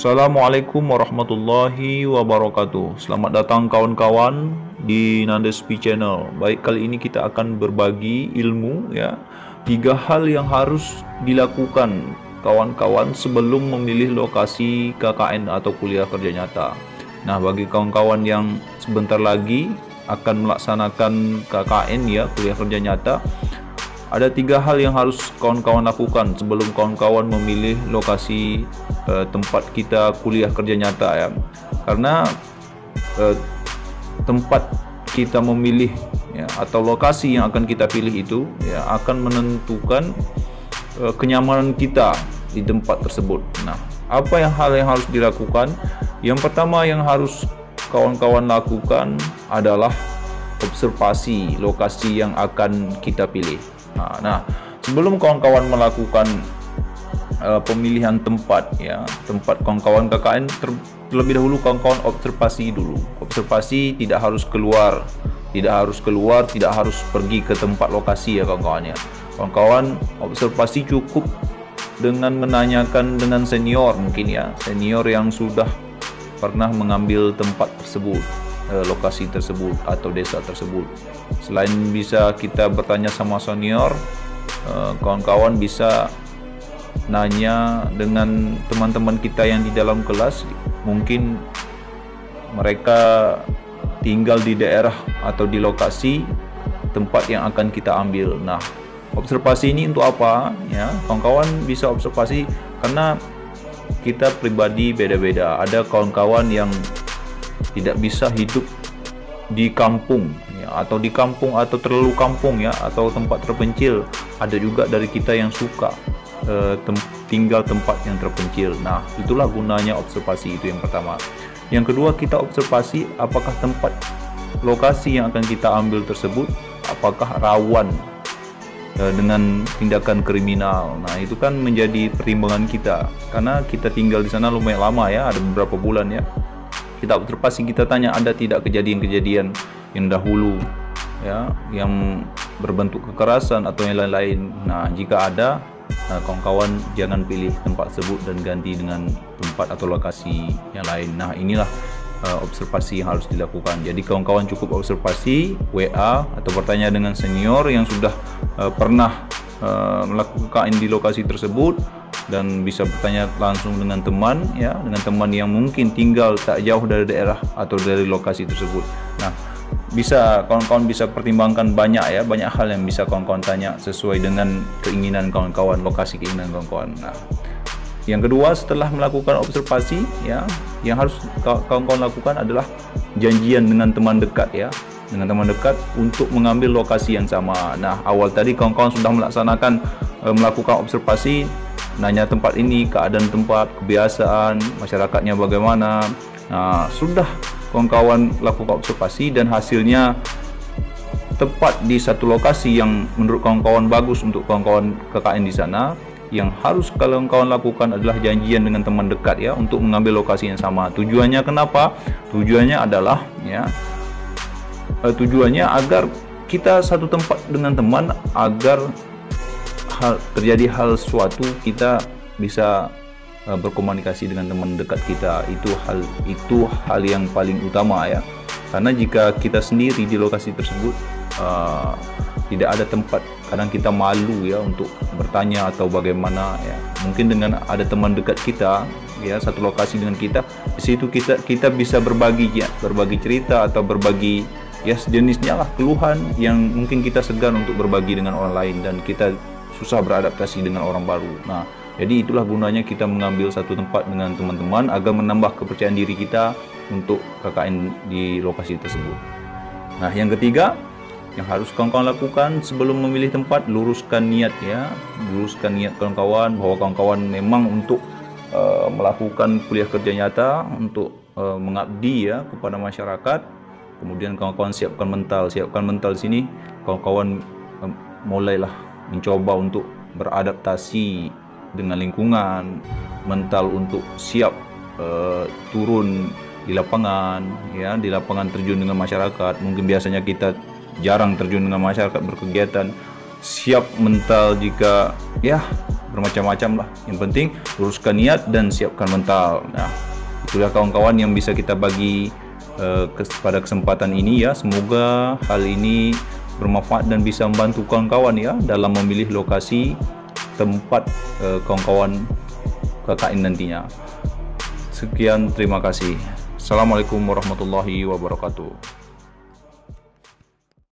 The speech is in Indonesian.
Assalamualaikum warahmatullahi wabarakatuh. Selamat datang kawan-kawan di Nandespi Channel. Baik, kali ini kita akan berbagi ilmu ya. 3 hal yang harus dilakukan kawan-kawan sebelum memilih lokasi KKN atau kuliah kerja nyata. Nah, bagi kawan-kawan yang sebentar lagi akan melaksanakan KKN ya, kuliah kerja nyata, ada 3 hal yang harus kawan-kawan lakukan sebelum kawan-kawan memilih lokasi tempat kita kuliah kerja nyata ya. Karena tempat kita memilih ya, atau lokasi yang akan kita pilih itu ya akan menentukan kenyamanan kita di tempat tersebut. Nah, apa hal yang harus dilakukan? Yang pertama yang harus kawan-kawan lakukan adalah observasi lokasi yang akan kita pilih. Nah, sebelum kawan-kawan melakukan pemilihan tempat ya, tempat kawan-kawan KKN, terlebih dahulu kawan-kawan observasi dulu. Observasi tidak harus keluar, tidak harus pergi ke tempat lokasi ya kawan-kawan ya. Kawan-kawan observasi cukup dengan menanyakan dengan senior mungkin ya, senior yang sudah pernah mengambil tempat tersebut, lokasi tersebut atau desa tersebut. Selain bisa kita bertanya sama senior, kawan-kawan bisa nanya dengan teman-teman kita yang di dalam kelas. Mungkin mereka tinggal di daerah atau di lokasi tempat yang akan kita ambil. Nah, observasi ini untuk apa ya? Kawan-kawan bisa observasi karena kita pribadi beda-beda. Ada kawan-kawan yang tidak bisa hidup di kampung ya, atau di kampung atau terlalu kampung ya, atau tempat terpencil. Ada juga dari kita yang suka tinggal tempat yang terpencil. Nah, itulah gunanya observasi, itu yang pertama. Yang kedua, kita observasi apakah tempat lokasi yang akan kita ambil tersebut apakah rawan dengan tindakan kriminal. Nah, itu kan menjadi pertimbangan kita karena kita tinggal di sana lumayan lama ya, ada beberapa bulan ya. Kita observasi, kita tanya ada tidak kejadian-kejadian yang dahulu ya, yang berbentuk kekerasan atau yang lain-lain. Nah, jika ada, kawan-kawan jangan pilih tempat tersebut dan ganti dengan tempat atau lokasi yang lain. Nah, inilah observasi yang harus dilakukan. Jadi kawan-kawan cukup observasi, WA atau bertanya dengan senior yang sudah pernah melakukan di lokasi tersebut, dan bisa bertanya langsung dengan teman ya, dengan teman yang mungkin tinggal tak jauh dari daerah atau dari lokasi tersebut. Nah, bisa kawan-kawan bisa pertimbangkan banyak ya, banyak hal yang bisa kawan-kawan tanya sesuai dengan keinginan kawan-kawan, lokasi keinginan kawan-kawan. Nah, yang kedua, setelah melakukan observasi ya, yang harus kawan-kawan lakukan adalah janjian dengan teman dekat ya, dengan teman dekat untuk mengambil lokasi yang sama. Nah, awal tadi kawan-kawan sudah melaksanakan melakukan observasi, nanya tempat ini, keadaan tempat, kebiasaan masyarakatnya bagaimana. Nah, sudah kawan-kawan lakukan observasi dan hasilnya tepat di satu lokasi yang menurut kawan-kawan bagus untuk kawan-kawan KKN di sana. Yang harus kawan-kawan lakukan adalah janjian dengan teman dekat ya untuk mengambil lokasi yang sama. Tujuannya kenapa? Tujuannya adalah ya, tujuannya agar kita satu tempat dengan teman, agar terjadi hal suatu kita bisa berkomunikasi dengan teman dekat kita. Itu hal yang paling utama ya, karena jika kita sendiri di lokasi tersebut tidak ada tempat, kadang kita malu ya untuk bertanya atau bagaimana ya. Mungkin dengan ada teman dekat kita ya, satu lokasi dengan kita, di situ kita bisa berbagi ya, berbagi cerita atau berbagi ya sejenisnya lah, keluhan yang mungkin kita segan untuk berbagi dengan orang lain, dan kita susah beradaptasi dengan orang baru. Nah, jadi itulah gunanya kita mengambil satu tempat dengan teman-teman agar menambah kepercayaan diri kita untuk KKN di lokasi tersebut. Nah, yang ketiga yang harus kawan-kawan lakukan sebelum memilih tempat, luruskan niat ya, luruskan niat kawan-kawan bahwa kawan-kawan memang untuk melakukan kuliah kerja nyata, untuk mengabdi ya kepada masyarakat. Kemudian kawan-kawan siapkan mental di sini. Kawan-kawan mulailah mencoba untuk beradaptasi dengan lingkungan, mental untuk siap turun di lapangan ya, di lapangan terjun dengan masyarakat. Mungkin biasanya kita jarang terjun dengan masyarakat berkegiatan. Siap mental jika ya bermacam-macam lah. Yang penting luruskan niat dan siapkan mental. Nah, itulah kawan-kawan yang bisa kita bagi pada kesempatan ini ya. Semoga hal ini bermanfaat dan bisa membantu kawan-kawan ya dalam memilih lokasi tempat kawan-kawan KKN nantinya. Sekian, terima kasih. Assalamualaikum warahmatullahi wabarakatuh.